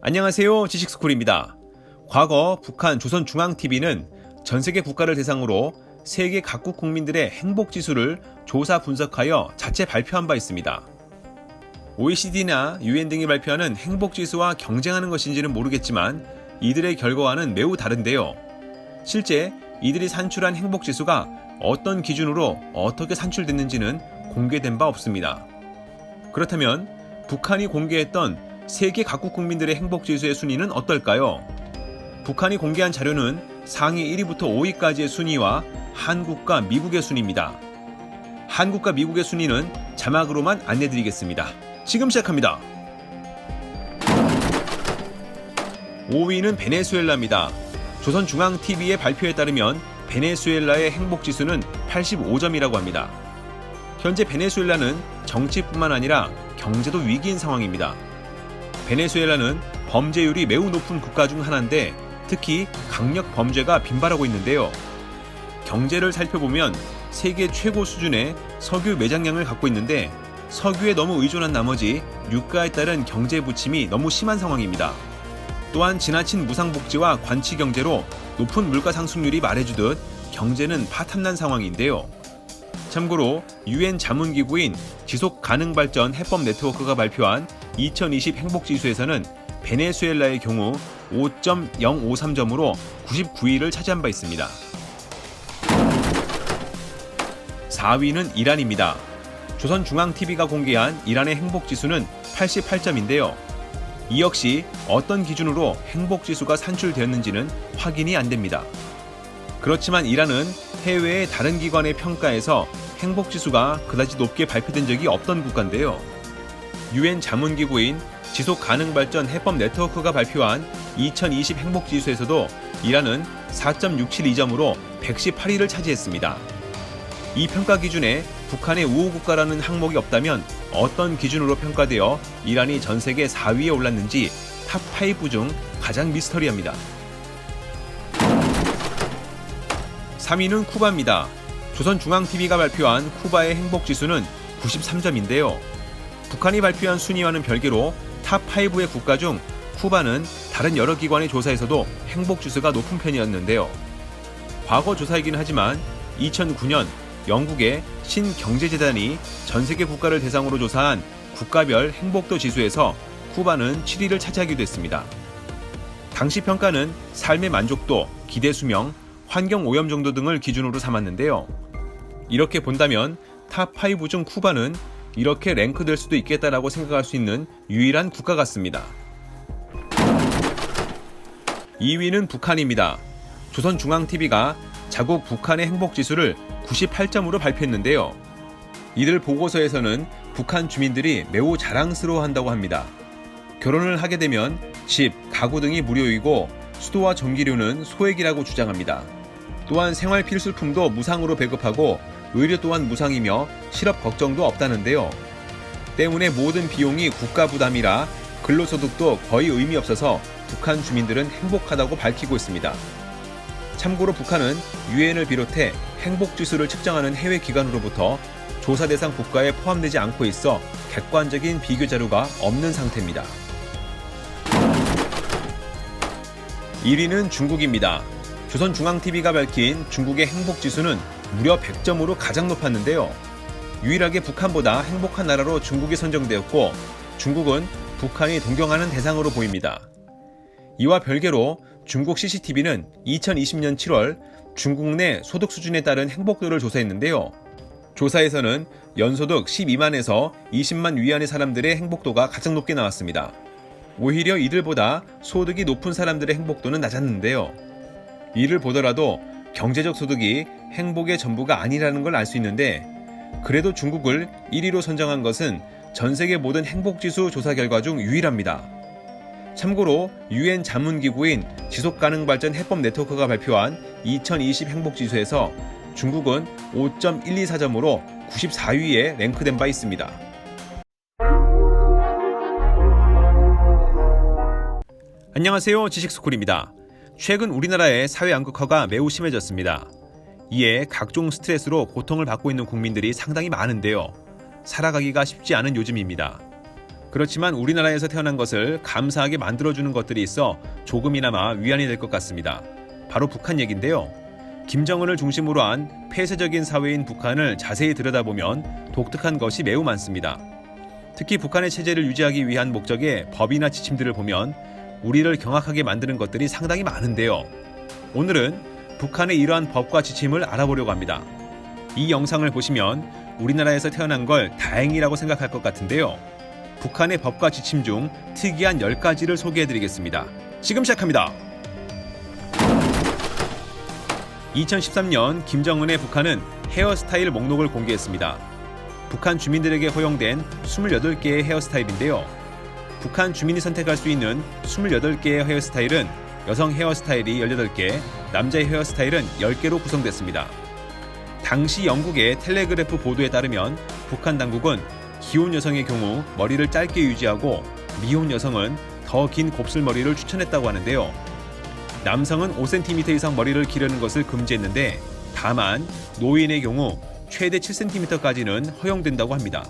안녕하세요. 지식스쿨입니다. 과거 북한 조선중앙TV는 전세계 국가를 대상으로 세계 각국 국민들의 행복지수를 조사 분석하여 자체 발표한 바 있습니다. OECD나 UN 등이 발표하는 행복지수와 경쟁하는 것인지는 모르겠지만 이들의 결과와는 매우 다른데요. 실제 이들이 산출한 행복지수가 어떤 기준으로 어떻게 산출됐는지는 공개된 바 없습니다. 그렇다면 북한이 공개했던 세계 각국 국민들의 행복지수의 순위는 어떨까요? 북한이 공개한 자료는 상위 1위부터 5위까지의 순위와 한국과 미국의 순위입니다. 한국과 미국의 순위는 자막으로만 안내드리겠습니다. 지금 시작합니다. 5위는 베네수엘라입니다. 조선중앙TV의 발표에 따르면 베네수엘라의 행복지수는 85점이라고 합니다. 현재 베네수엘라는 정치뿐만 아니라 경제도 위기인 상황입니다. 베네수엘라는 범죄율이 매우 높은 국가 중 하나인데 특히 강력 범죄가 빈발하고 있는데요. 경제를 살펴보면 세계 최고 수준의 석유 매장량을 갖고 있는데 석유에 너무 의존한 나머지 유가에 따른 경제 부침이 너무 심한 상황입니다. 또한 지나친 무상복지와 관치 경제로 높은 물가 상승률이 말해주듯 경제는 파탄난 상황인데요. 참고로 UN 자문기구인 지속가능발전 해법 네트워크가 발표한 2020 행복지수에서는 베네수엘라의 경우 5.053점으로 99위를 차지한 바 있습니다. 4위는 이란입니다. 조선중앙TV가 공개한 이란의 행복지수는 88점인데요. 이 역시 어떤 기준으로 행복지수가 산출되었는지는 확인이 안 됩니다. 그렇지만 이란은 해외의 다른 기관의 평가에서 행복지수가 그다지 높게 발표된 적이 없던 국가인데요. UN 자문기구인 지속가능발전 해법 네트워크가 발표한 2020 행복지수에서도 이란은 4.672점으로 118위를 차지했습니다. 이 평가 기준에 북한의 우호국가라는 항목이 없다면 어떤 기준으로 평가되어 이란이 전 세계 4위에 올랐는지 탑5 중 가장 미스터리합니다. 3위는 쿠바입니다. 조선중앙TV가 발표한 쿠바의 행복지수는 93점인데요. 북한이 발표한 순위와는 별개로 탑5의 국가 중 쿠바는 다른 여러 기관의 조사에서도 행복지수가 높은 편이었는데요. 과거 조사이긴 하지만 2009년 영국의 신경제재단이 전세계 국가를 대상으로 조사한 국가별 행복도 지수에서 쿠바는 7위를 차지하기도 했습니다. 당시 평가는 삶의 만족도, 기대 수명, 환경 오염 정도 등을 기준으로 삼았는데요. 이렇게 본다면 탑5 중 쿠바는 이렇게 랭크될 수도 있겠다라고 생각할 수 있는 유일한 국가 같습니다. 2위는 북한입니다. 조선중앙TV가 자국 북한의 행복지수를 98점으로 발표했는데요. 이들 보고서에서는 북한 주민들이 매우 자랑스러워한다고 합니다. 결혼을 하게 되면 집, 가구 등이 무료이고 수도와 전기료는 소액이라고 주장합니다. 또한 생활 필수품도 무상으로 배급하고 의료 또한 무상이며 실업 걱정도 없다는데요. 때문에 모든 비용이 국가 부담이라 근로소득도 거의 의미 없어서 북한 주민들은 행복하다고 밝히고 있습니다. 참고로 북한은 UN을 비롯해 행복지수를 측정하는 해외 기관으로부터 조사 대상 국가에 포함되지 않고 있어 객관적인 비교 자료가 없는 상태입니다. 1위는 중국입니다. 조선중앙TV가 밝힌 중국의 행복지수는 무려 100점으로 가장 높았는데요. 유일하게 북한보다 행복한 나라로 중국이 선정되었고 중국은 북한이 동경하는 대상으로 보입니다. 이와 별개로 중국 CCTV는 2020년 7월 중국 내 소득 수준에 따른 행복도를 조사했는데요. 조사에서는 연소득 12만에서 20만 위안의 사람들의 행복도가 가장 높게 나왔습니다. 오히려 이들보다 소득이 높은 사람들의 행복도는 낮았는데요. 이를 보더라도 경제적 소득이 행복의 전부가 아니라는 걸 알 수 있는데 그래도 중국을 1위로 선정한 것은 전 세계 모든 행복지수 조사 결과 중 유일합니다. 참고로 UN 자문기구인 지속가능발전 해법 네트워크가 발표한 2020 행복지수에서 중국은 5.124점으로 94위에 랭크된 바 있습니다. 안녕하세요. 지식스쿨입니다. 최근 우리나라의 사회 양극화가 매우 심해졌습니다. 이에 각종 스트레스로 고통을 받고 있는 국민들이 상당히 많은데요. 살아가기가 쉽지 않은 요즘입니다. 그렇지만 우리나라에서 태어난 것을 감사하게 만들어주는 것들이 있어 조금이나마 위안이 될 것 같습니다. 바로 북한 얘기인데요. 김정은을 중심으로 한 폐쇄적인 사회인 북한을 자세히 들여다보면 독특한 것이 매우 많습니다. 특히 북한의 체제를 유지하기 위한 목적의 법이나 지침들을 보면 우리를 경악하게 만드는 것들이 상당히 많은데요. 오늘은 북한의 이러한 법과 지침을 알아보려고 합니다. 이 영상을 보시면 우리나라에서 태어난 걸 다행이라고 생각할 것 같은데요. 북한의 법과 지침 중 특이한 10가지를 소개해드리겠습니다. 지금 시작합니다. 2013년 김정은의 북한은 헤어스타일 목록을 공개했습니다. 북한 주민들에게 허용된 28개의 헤어스타일인데요. 북한 주민이 선택할 수 있는 28개의 헤어스타일은 여성 헤어스타일이 18개, 남자의 헤어스타일은 10개로 구성됐습니다. 당시 영국의 텔레그래프 보도에 따르면 북한 당국은 기혼 여성의 경우 머리를 짧게 유지하고 미혼 여성은 더 긴 곱슬머리를 추천했다고 하는데요. 남성은 5cm 이상 머리를 기르는 것을 금지했는데 다만 노인의 경우 최대 7cm까지는 허용된다고 합니다.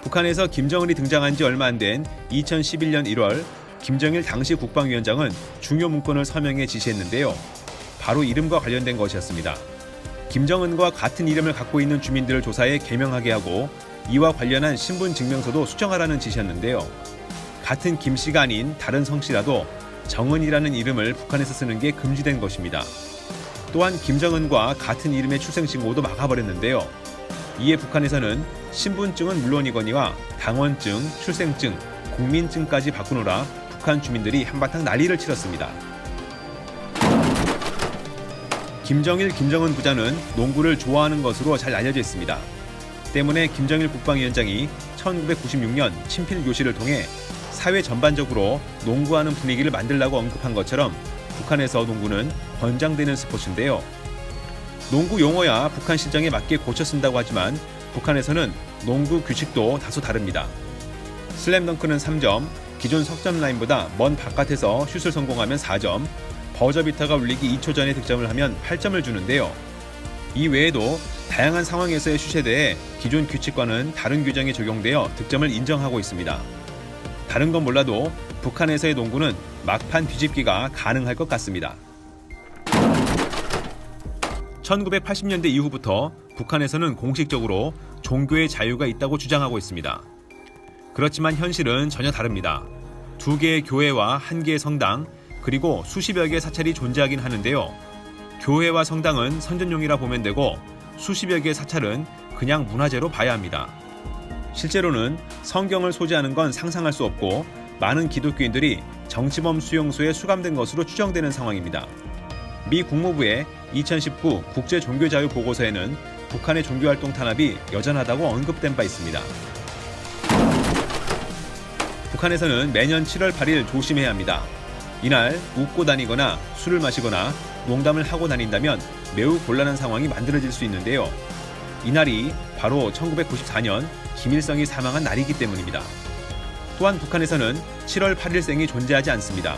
북한에서 김정은이 등장한 지 얼마 안 된 2011년 1월 김정일 당시 국방위원장은 중요 문건을 서명해 지시했는데요. 바로 이름과 관련된 것이었습니다. 김정은과 같은 이름을 갖고 있는 주민들을 조사해 개명하게 하고 이와 관련한 신분증명서도 수정하라는 지시였는데요. 같은 김씨가 아닌 다른 성씨라도 정은이라는 이름을 북한에서 쓰는 게 금지된 것입니다. 또한 김정은과 같은 이름의 출생신고도 막아버렸는데요. 이에 북한에서는 신분증은 물론이거니와 당원증, 출생증, 국민증까지 바꾸노라 북한 주민들이 한바탕 난리를 치렀습니다. 김정일, 김정은 부자는 농구를 좋아하는 것으로 잘 알려져 있습니다. 때문에 김정일 국방위원장이 1996년 친필 교실을 통해 사회 전반적으로 농구하는 분위기를 만들라고 언급한 것처럼 북한에서 농구는 권장되는 스포츠인데요. 농구 용어야 북한 실정에 맞게 고쳐 쓴다고 하지만 북한에서는 농구 규칙도 다소 다릅니다. 슬램덩크는 3점, 기존 석점 라인보다 먼 바깥에서 슛을 성공하면 4점, 버저비터가 울리기 2초 전에 득점을 하면 8점을 주는데요. 이 외에도 다양한 상황에서의 슛에 대해 기존 규칙과는 다른 규정이 적용되어 득점을 인정하고 있습니다. 다른 건 몰라도 북한에서의 농구는 막판 뒤집기가 가능할 것 같습니다. 1980년대 이후부터 북한에서는 공식적으로 종교의 자유가 있다고 주장하고 있습니다. 그렇지만 현실은 전혀 다릅니다. 2개의 교회와 1개의 성당, 그리고 수십여 개의 사찰이 존재하긴 하는데요. 교회와 성당은 선전용이라 보면 되고 수십여 개의 사찰은 그냥 문화재로 봐야 합니다. 실제로는 성경을 소지하는 건 상상할 수 없고 많은 기독교인들이 정치범 수용소에 수감된 것으로 추정되는 상황입니다. 미 국무부의 2019 국제종교자유 보고서에는 북한의 종교활동 탄압이 여전하다고 언급된 바 있습니다. 북한에서는 매년 7월 8일 조심해야 합니다. 이날 웃고 다니거나 술을 마시거나 농담을 하고 다닌다면 매우 곤란한 상황이 만들어질 수 있는데요. 이날이 바로 1994년 김일성이 사망한 날이기 때문입니다. 또한 북한에서는 7월 8일생이 존재하지 않습니다.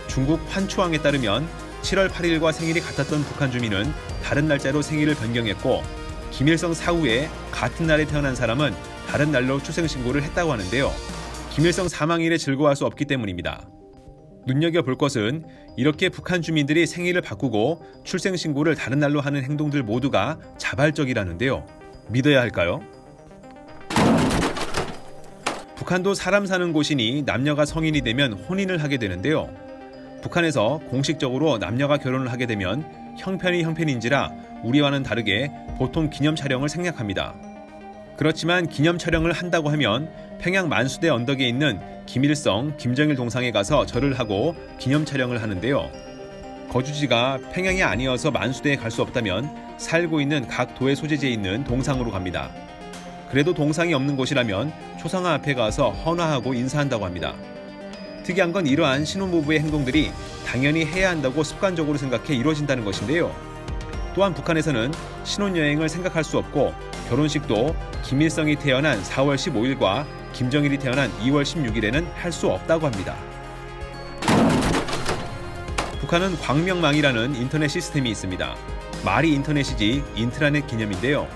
중국 환추왕에 따르면 7월 8일과 생일이 같았던 북한 주민은 다른 날짜로 생일을 변경했고 김일성 사후에 같은 날에 태어난 사람은 다른 날로 출생신고를 했다고 하는데요. 김일성 사망일에 즐거워할 수 없기 때문입니다. 눈여겨볼 것은 이렇게 북한 주민들이 생일을 바꾸고 출생신고를 다른 날로 하는 행동들 모두가 자발적이라는데요. 믿어야 할까요? 북한도 사람 사는 곳이니 남녀가 성인이 되면 혼인을 하게 되는데요. 북한에서 공식적으로 남녀가 결혼을 하게 되면 형편인지라 우리와는 다르게 보통 기념 촬영을 생략합니다. 그렇지만 기념 촬영을 한다고 하면 평양 만수대 언덕에 있는 김일성, 김정일 동상에 가서 절을 하고 기념 촬영을 하는데요. 거주지가 평양이 아니어서 만수대에 갈 수 없다면 살고 있는 각 도의 소재지에 있는 동상으로 갑니다. 그래도 동상이 없는 곳이라면 초상화 앞에 가서 헌화하고 인사한다고 합니다. 특이한 건 이러한 신혼부부의 행동들이 당연히 해야 한다고 습관적으로 생각해 이루어진다는 것인데요. 또한 북한에서는 신혼여행을 생각할 수 없고 결혼식도 김일성이 태어난 4월 15일과 김정일이 태어난 2월 16일에는 할 수 없다고 합니다. 북한은 광명망이라는 인터넷 시스템이 있습니다. 말이 인터넷이지 인트라넷 개념인데요.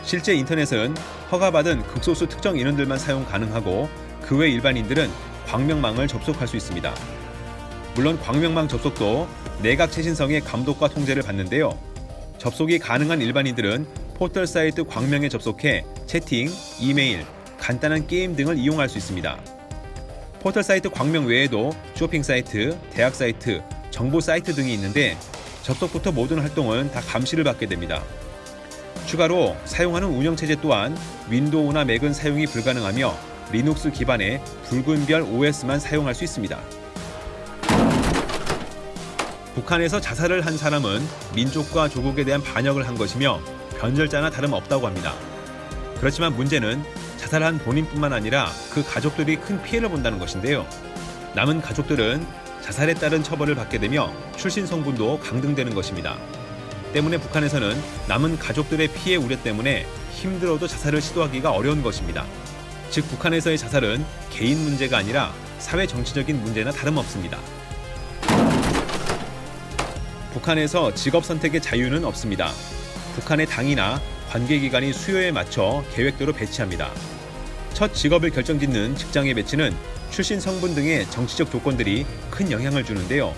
실제 인터넷은 허가받은 극소수 특정 인원들만 사용 가능하고 그 외 일반인들은 광명망을 접속할 수 있습니다. 물론 광명망 접속도 내각 최신성의 감독과 통제를 받는데요. 접속이 가능한 일반인들은 포털 사이트 광명에 접속해 채팅, 이메일, 간단한 게임 등을 이용할 수 있습니다. 포털 사이트 광명 외에도 쇼핑 사이트, 대학 사이트, 정보 사이트 등이 있는데 접속부터 모든 활동은 다 감시를 받게 됩니다. 추가로 사용하는 운영체제 또한 윈도우나 맥은 사용이 불가능하며 리눅스 기반의 붉은별 OS만 사용할 수 있습니다. 북한에서 자살을 한 사람은 민족과 조국에 대한 반역을 한 것이며 변절자나 다름없다고 합니다. 그렇지만 문제는 자살한 본인뿐만 아니라 그 가족들이 큰 피해를 본다는 것인데요. 남은 가족들은 자살에 따른 처벌을 받게 되며 출신 성분도 강등되는 것입니다. 때문에 북한에서는 남은 가족들의 피해 우려 때문에 힘들어도 자살을 시도하기가 어려운 것입니다. 즉 북한에서의 자살은 개인 문제가 아니라 사회 정치적인 문제나 다름없습니다. 북한에서 직업 선택의 자유는 없습니다. 북한의 당이나 관계기관이 수요에 맞춰 계획대로 배치합니다. 첫 직업을 결정짓는 직장의 배치는 출신 성분 등의 정치적 조건들이 큰 영향을 주는데요.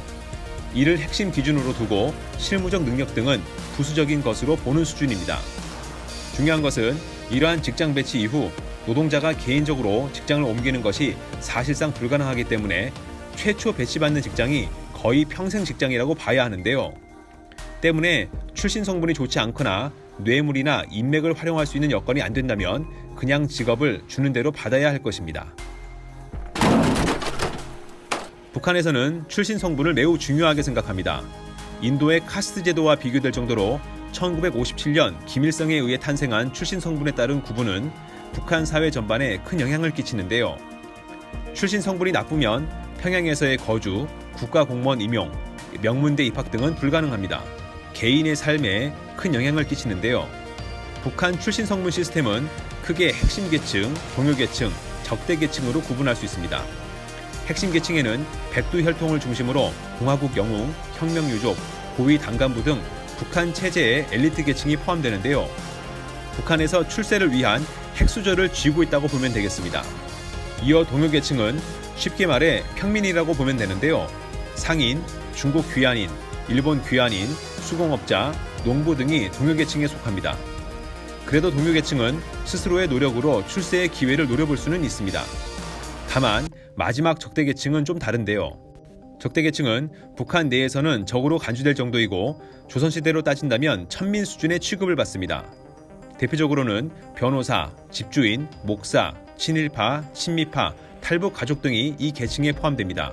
이를 핵심 기준으로 두고 실무적 능력 등은 부수적인 것으로 보는 수준입니다. 중요한 것은 이러한 직장 배치 이후 노동자가 개인적으로 직장을 옮기는 것이 사실상 불가능하기 때문에 최초 배치받는 직장이 거의 평생 직장이라고 봐야 하는데요. 때문에 출신 성분이 좋지 않거나 뇌물이나 인맥을 활용할 수 있는 여건이 안 된다면 그냥 직업을 주는 대로 받아야 할 것입니다. 북한에서는 출신 성분을 매우 중요하게 생각합니다. 인도의 카스트 제도와 비교될 정도로 1957년 김일성에 의해 탄생한 출신 성분에 따른 구분은 북한 사회 전반에 큰 영향을 끼치는데요. 출신 성분이 나쁘면 평양에서의 거주, 국가공무원 임용, 명문대 입학 등은 불가능합니다. 개인의 삶에 큰 영향을 끼치는데요. 북한 출신 성분 시스템은 크게 핵심 계층, 동요 계층, 적대 계층으로 구분할 수 있습니다. 핵심 계층에는 백두 혈통을 중심으로 공화국 영웅, 혁명유족, 고위 당간부 등 북한 체제의 엘리트 계층이 포함되는데요. 북한에서 출세를 위한 핵수저를 쥐고 있다고 보면 되겠습니다. 이어 동요 계층은 쉽게 말해 평민이라고 보면 되는데요. 상인, 중국 귀환인, 일본 귀환인, 수공업자, 농부 등이 동요 계층에 속합니다. 그래도 동요 계층은 스스로의 노력으로 출세의 기회를 노려볼 수는 있습니다. 다만 마지막 적대 계층은 좀 다른데요. 적대 계층은 북한 내에서는 적으로 간주될 정도이고 조선시대로 따진다면 천민 수준의 취급을 받습니다. 대표적으로는 변호사, 집주인, 목사, 친일파, 친미파, 탈북 가족 등이 이 계층에 포함됩니다.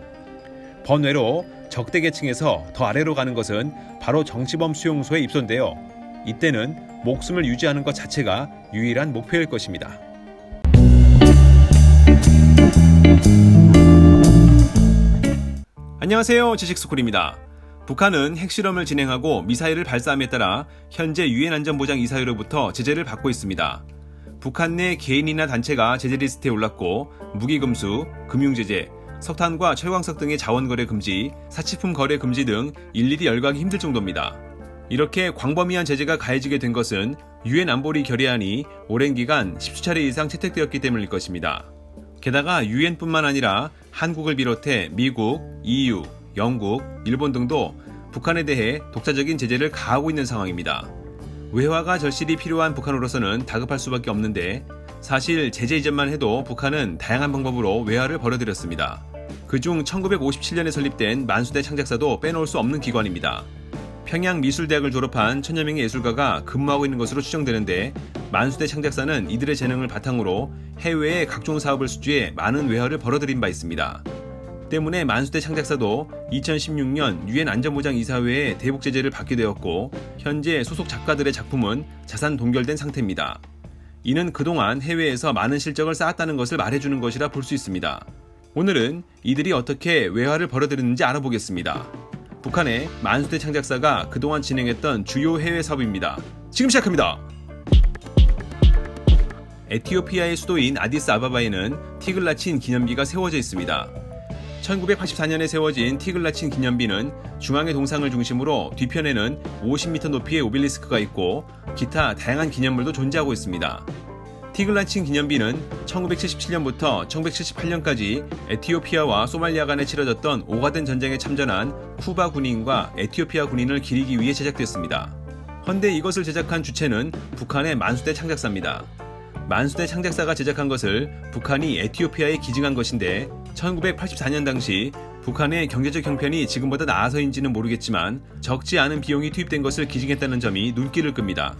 번외로 적대 계층에서 더 아래로 가는 것은 바로 정치범 수용소의 입소인데요. 이때는 목숨을 유지하는 것 자체가 유일한 목표일 것입니다. 안녕하세요. 지식스쿨입니다. 북한은 핵실험을 진행하고 미사일을 발사함에 따라 현재 유엔 안전보장 이사회로부터 제재를 받고 있습니다. 북한 내 개인이나 단체가 제재 리스트에 올랐고 무기금수, 금융제재, 석탄과 철광석 등의 자원거래 금지, 사치품 거래 금지 등 일일이 열거하기 힘들 정도입니다. 이렇게 광범위한 제재가 가해지게 된 것은 유엔 안보리 결의안이 오랜 기간 10수차례 이상 채택되었기 때문일 것입니다. 게다가 유엔뿐만 아니라 한국을 비롯해 미국, EU, 영국, 일본 등도 북한에 대해 독자적인 제재를 가하고 있는 상황입니다. 외화가 절실히 필요한 북한으로서는 다급할 수밖에 없는데 사실 제재 이전만 해도 북한은 다양한 방법으로 외화를 벌어들였습니다. 그중 1957년에 설립된 만수대 창작사도 빼놓을 수 없는 기관입니다. 평양미술대학을 졸업한 천여 명의 예술가가 근무하고 있는 것으로 추정되는데 만수대 창작사는 이들의 재능을 바탕으로 해외에 각종 사업을 수주해 많은 외화를 벌어들인 바 있습니다. 때문에 만수대 창작사도 2016년 유엔 안전보장 이사회의 대북 제재를 받게 되었고 현재 소속 작가들의 작품은 자산 동결된 상태입니다. 이는 그동안 해외에서 많은 실적을 쌓았다는 것을 말해주는 것이라 볼 수 있습니다. 오늘은 이들이 어떻게 외화를 벌어들였는지 알아보겠습니다. 북한의 만수대 창작사가 그동안 진행했던 주요 해외 사업입니다. 지금 시작합니다. 에티오피아의 수도인 아디스아바바에는 티글라친 기념비가 세워져 있습니다. 1984년에 세워진 티글라친 기념비는 중앙의 동상을 중심으로 뒤편에는 50m 높이의 오벨리스크가 있고 기타 다양한 기념물도 존재하고 있습니다. 티글라친 기념비는 1977년부터 1978년까지 에티오피아와 소말리아 간에 치러졌던 오가덴 전쟁에 참전한 쿠바 군인과 에티오피아 군인을 기리기 위해 제작됐습니다. 헌데 이것을 제작한 주체는 북한의 만수대 창작사입니다. 만수대 창작사가 제작한 것을 북한이 에티오피아에 기증한 것인데 1984년 당시 북한의 경제적 형편이 지금보다 나아서인지는 모르겠지만 적지 않은 비용이 투입된 것을 기증했다는 점이 눈길을 끕니다.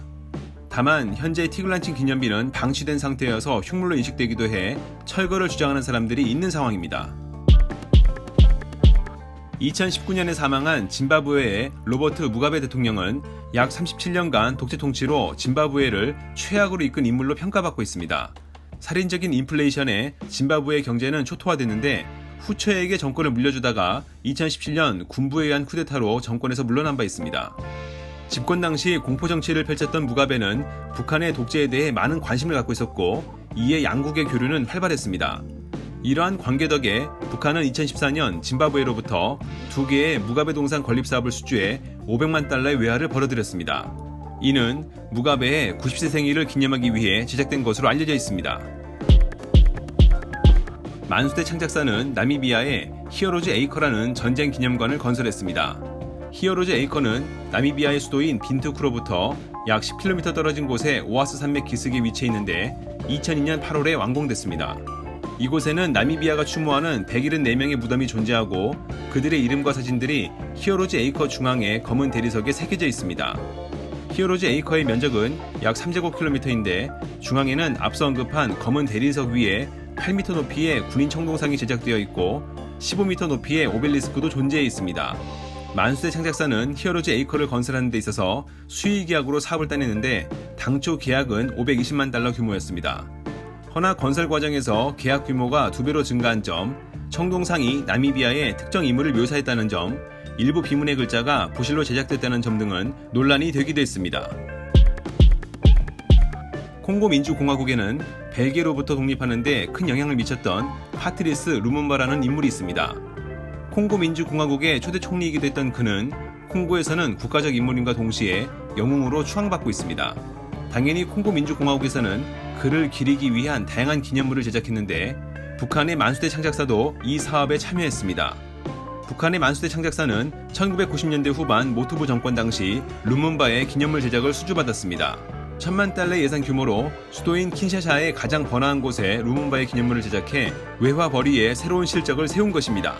다만 현재 티글라친 기념비는 방치된 상태여서 흉물로 인식되기도 해 철거를 주장하는 사람들이 있는 상황입니다. 2019년에 사망한 짐바브웨의 로버트 무가베 대통령은 약 37년간 독재 통치로 짐바브웨를 최악으로 이끈 인물로 평가받고 있습니다. 살인적인 인플레이션에 짐바브웨 경제는 초토화됐는데 후처에게 정권을 물려주다가 2017년 군부에 의한 쿠데타로 정권에서 물러난 바 있습니다. 집권 당시 공포정치를 펼쳤던 무가베는 북한의 독재에 대해 많은 관심을 갖고 있었고 이에 양국의 교류는 활발했습니다. 이러한 관계 덕에 북한은 2014년 짐바브웨로부터 2개의 무가베 동산 건립사업을 수주해 500만 달러의 외화를 벌어들였습니다. 이는 무가베의 90세 생일을 기념하기 위해 제작된 것으로 알려져 있습니다. 만수대 창작사는 나미비아에 히어로즈 에이커라는 전쟁 기념관을 건설했습니다. 히어로즈 에이커는 나미비아의 수도인 빈투크로부터 약 10km 떨어진 곳에 오아스 산맥 기슭에 위치해 있는데 2002년 8월에 완공됐습니다. 이곳에는 나미비아가 추모하는 174명의 무덤이 존재하고 그들의 이름과 사진들이 히어로즈 에이커 중앙의 검은 대리석에 새겨져 있습니다. 히어로즈 에이커의 면적은 약 3제곱킬로미터인데 중앙에는 앞서 언급한 검은 대리석 위에 8m 높이의 군인 청동상이 제작되어 있고 15m 높이의 오벨리스크도 존재해 있습니다. 만수대 창작사는 히어로즈 에이커를 건설하는 데 있어서 수의계약으로 사업을 따냈는데 당초 계약은 520만 달러 규모였습니다. 허나 건설 과정에서 계약 규모가 2배로 증가한 점, 청동상이 나미비아의 특정 인물을 묘사했다는 점, 일부 비문의 글자가 부실로 제작됐다는 점 등은 논란이 되기도 했습니다. 콩고 민주공화국에는 벨기에로부터 독립하는 데 큰 영향을 미쳤던 파트리스 루문바라는 인물이 있습니다. 콩고 민주공화국의 초대 총리이기도 했던 그는 콩고에서는 국가적 인물임과 동시에 영웅으로 추앙받고 있습니다. 당연히 콩고 민주공화국에서는 그를 기리기 위한 다양한 기념물을 제작했는데 북한의 만수대 창작사도 이 사업에 참여했습니다. 북한의 만수대 창작사는 1990년대 후반 모투부 정권 당시 루문바의 기념물 제작을 수주받았습니다. 1000만 달러의 예산 규모로 수도인 킨샤샤의 가장 번화한 곳에 루문바의 기념물을 제작해 외화 벌이에 새로운 실적을 세운 것입니다.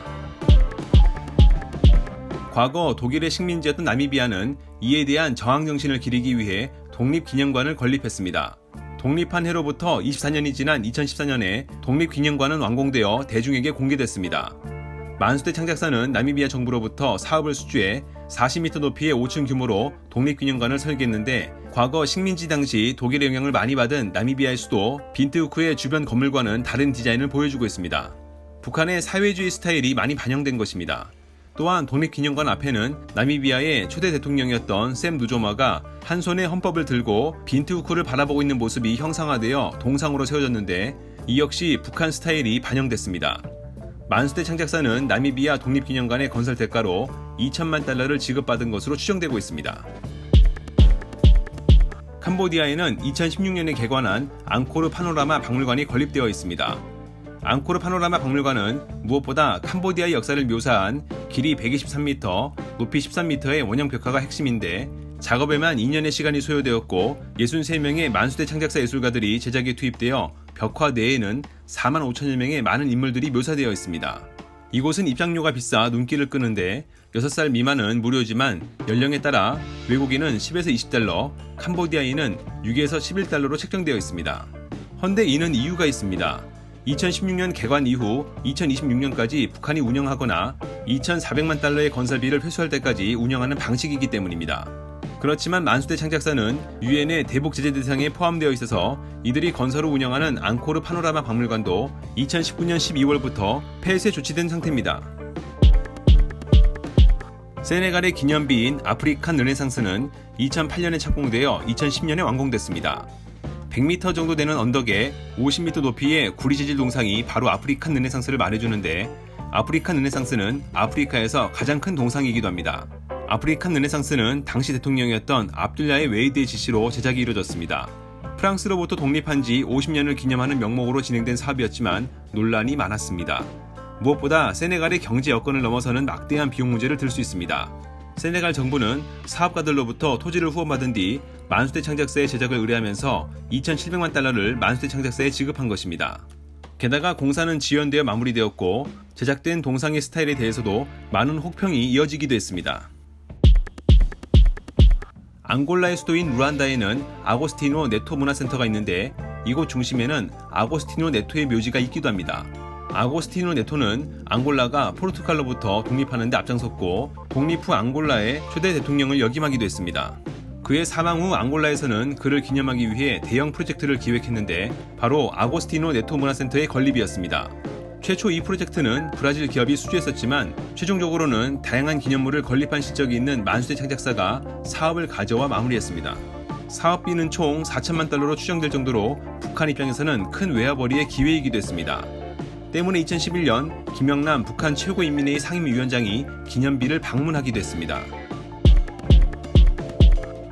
과거 독일의 식민지였던 나미비아는 이에 대한 저항 정신을 기리기 위해 독립기념관을 건립했습니다. 독립한 해로부터 24년이 지난 2014년에 독립기념관은 완공되어 대중에게 공개됐습니다. 만수대 창작사는 나미비아 정부로부터 사업을 수주해 40m 높이의 5층 규모로 독립기념관을 설계했는데 과거 식민지 당시 독일의 영향을 많이 받은 나미비아의 수도 빈트우크의 주변 건물과는 다른 디자인을 보여주고 있습니다. 북한의 사회주의 스타일이 많이 반영된 것입니다. 또한 독립기념관 앞에는 나미비아의 초대 대통령이었던 샘 누조마가 한 손에 헌법을 들고 빈투우크를 바라보고 있는 모습이 형상화되어 동상으로 세워졌는데 이 역시 북한 스타일이 반영됐습니다. 만수대 창작사는 나미비아 독립기념관의 건설 대가로 2천만 달러를 지급받은 것으로 추정되고 있습니다. 캄보디아에는 2016년에 개관한 앙코르 파노라마 박물관이 건립되어 있습니다. 앙코르 파노라마 박물관은 무엇보다 캄보디아의 역사를 묘사한 길이 123m, 높이 13m의 원형 벽화가 핵심인데 작업에만 2년의 시간이 소요되었고 63명의 만수대 창작사 예술가들이 제작에 투입되어 벽화 내에는 4만 5천여 명의 많은 인물들이 묘사되어 있습니다. 이곳은 입장료가 비싸 눈길을 끄는데 6살 미만은 무료지만 연령에 따라 외국인은 10에서 20달러, 캄보디아인은 6에서 11달러로 책정되어 있습니다. 헌데 이는 이유가 있습니다. 2016년 개관 이후 2026년까지 북한이 운영하거나 2,400만 달러의 건설비를 회수할 때까지 운영하는 방식이기 때문입니다. 그렇지만 만수대 창작사는 유엔의 대북 제재 대상에 포함되어 있어서 이들이 건설을 운영하는 앙코르 파노라마 박물관도 2019년 12월부터 폐쇄 조치된 상태입니다. 세네갈의 기념비인 아프리칸 르네상스는 2008년에 착공되어 2010년에 완공됐습니다. 100m 정도 되는 언덕에 50m 높이의 구리 재질 동상이 바로 아프리칸 르네상스를 말해주는데 아프리칸 르네상스는 아프리카에서 가장 큰 동상이기도 합니다. 아프리칸 르네상스는 당시 대통령이었던 압둘라의 웨이드의 지시로 제작이 이루어졌습니다. 프랑스로부터 독립한 지 50년을 기념하는 명목으로 진행된 사업이었지만 논란이 많았습니다. 무엇보다 세네갈의 경제 여건을 넘어서는 막대한 비용 문제를 들 수 있습니다. 세네갈 정부는 사업가들로부터 토지를 후원받은 뒤 만수대 창작사의 제작을 의뢰하면서 2,700만 달러를 만수대 창작사에 지급한 것입니다. 게다가 공사는 지연되어 마무리되었고 제작된 동상의 스타일에 대해서도 많은 혹평이 이어지기도 했습니다. 앙골라의 수도인 루안다에는 아고스티노 네토 문화센터가 있는데 이곳 중심에는 아고스티노 네토의 묘지가 있기도 합니다. 아고스티노 네토는 앙골라가 포르투갈로부터 독립하는 데 앞장섰고 독립 후 앙골라의 초대 대통령을 역임하기도 했습니다. 그의 사망 후 앙골라에서는 그를 기념하기 위해 대형 프로젝트를 기획했는데 바로 아고스티노 네토 문화센터의 건립이었습니다. 최초 이 프로젝트는 브라질 기업이 수주했었지만 최종적으로는 다양한 기념물을 건립한 실적이 있는 만수대 창작사가 사업을 가져와 마무리했습니다. 사업비는 총 4천만 달러로 추정될 정도로 북한 입장에서는 큰 외화벌이의 기회이기도 했습니다. 때문에 2011년 김영남 북한 최고인민회의 상임위원장이 기념비를 방문하기도 했습니다.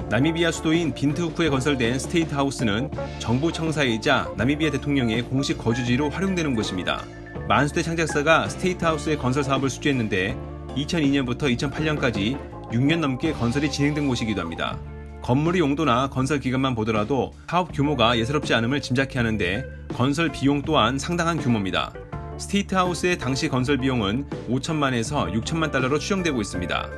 나미비아 수도인 빈트후크에 건설된 스테이트 하우스는 정부 청사이자 나미비아 대통령의 공식 거주지로 활용되는 곳입니다. 만수대 창작사가 스테이트 하우스의 건설 사업을 수주했는데 2002년부터 2008년까지 6년 넘게 건설이 진행된 곳이기도 합니다. 건물의 용도나 건설 기간만 보더라도 사업 규모가 예사롭지 않음을 짐작케 하는데 건설 비용 또한 상당한 규모입니다. 스테이트 하우스의 당시 건설 비용은 5천만에서 6천만 달러로 추정되고 있습니다.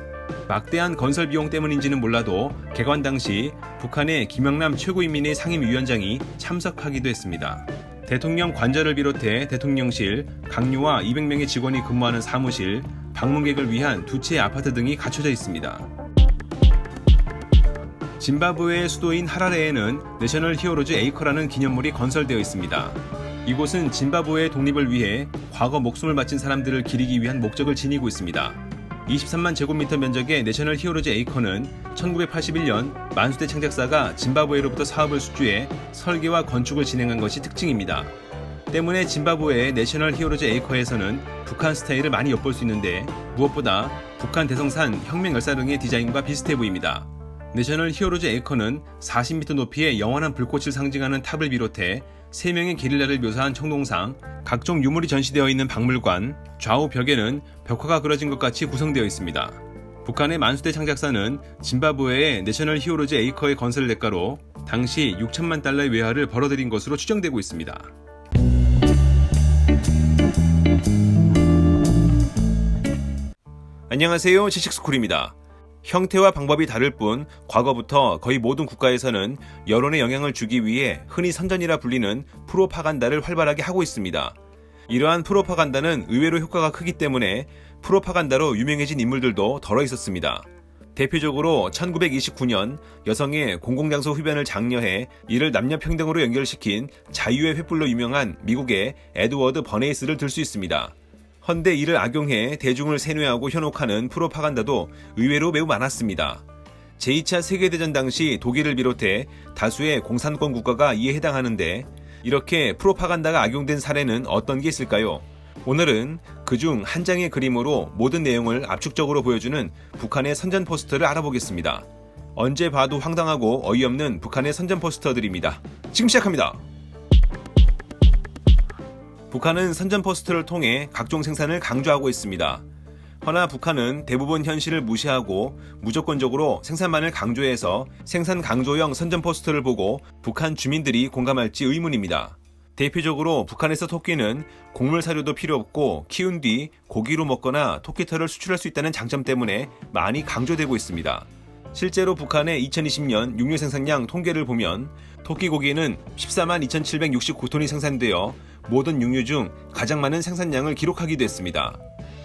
막대한 건설 비용 때문인지는 몰라도 개관 당시 북한의 김영남 최고인민회의 상임위원장이 참석하기도 했습니다. 대통령 관저를 비롯해 대통령실, 강요와 200명의 직원이 근무하는 사무실, 방문객을 위한 두 채의 아파트 등이 갖춰져 있습니다. 짐바브웨의 수도인 하라레에는 내셔널 히어로즈 에이커라는 기념물이 건설되어 있습니다. 이곳은 짐바브웨의 독립을 위해 과거 목숨을 바친 사람들을 기리기 위한 목적을 지니고 있습니다. 23만 제곱미터 면적의 내셔널 히어로즈 에이커는 1981년 만수대 창작사가 짐바브웨로부터 사업을 수주해 설계와 건축을 진행한 것이 특징입니다. 때문에 짐바브웨의 내셔널 히어로즈 에이커에서는 북한 스타일을 많이 엿볼 수 있는데 무엇보다 북한 대성산 혁명 열사릉의 디자인과 비슷해 보입니다. 내셔널 히어로즈 에이커는 40m 높이의 영원한 불꽃을 상징하는 탑을 비롯해 3명의 게릴라를 묘사한 청동상, 각종 유물이 전시되어 있는 박물관, 좌우 벽에는 벽화가 그려진 것 같이 구성되어 있습니다. 북한의 만수대 창작사는 짐바브웨의 내셔널 히어로즈 에이커의 건설 대가로 당시 6천만 달러의 외화를 벌어들인 것으로 추정되고 있습니다. 안녕하세요, 지식스쿨입니다. 형태와 방법이 다를 뿐 과거부터 거의 모든 국가에서는 여론에 영향을 주기 위해 흔히 선전이라 불리는 프로파간다를 활발하게 하고 있습니다. 이러한 프로파간다는 의외로 효과가 크기 때문에 프로파간다로 유명해진 인물들도 덜어 있었습니다. 대표적으로 1929년 여성의 공공장소 흡연을 장려해 이를 남녀평등으로 연결시킨 자유의 횃불로 유명한 미국의 에드워드 버네이스를 들 수 있습니다. 헌데 이를 악용해 대중을 세뇌하고 현혹하는 프로파간다도 의외로 매우 많았습니다. 제2차 세계대전 당시 독일을 비롯해 다수의 공산권 국가가 이에 해당하는데 이렇게 프로파간다가 악용된 사례는 어떤 게 있을까요? 오늘은 그중 한 장의 그림으로 모든 내용을 압축적으로 보여주는 북한의 선전 포스터를 알아보겠습니다. 언제 봐도 황당하고 어이없는 북한의 선전 포스터들입니다. 지금 시작합니다. 북한은 선전 포스터를 통해 각종 생산을 강조하고 있습니다. 허나 북한은 대부분 현실을 무시하고 무조건적으로 생산만을 강조해서 생산 강조형 선전 포스터를 보고 북한 주민들이 공감할지 의문입니다. 대표적으로 북한에서 토끼는 곡물 사료도 필요 없고 키운 뒤 고기로 먹거나 토끼털을 수출할 수 있다는 장점 때문에 많이 강조되고 있습니다. 실제로 북한의 2020년 육류 생산량 통계를 보면 토끼 고기는 14만 2,769톤이 생산되어 모든 육류 중 가장 많은 생산량을 기록하기도 했습니다.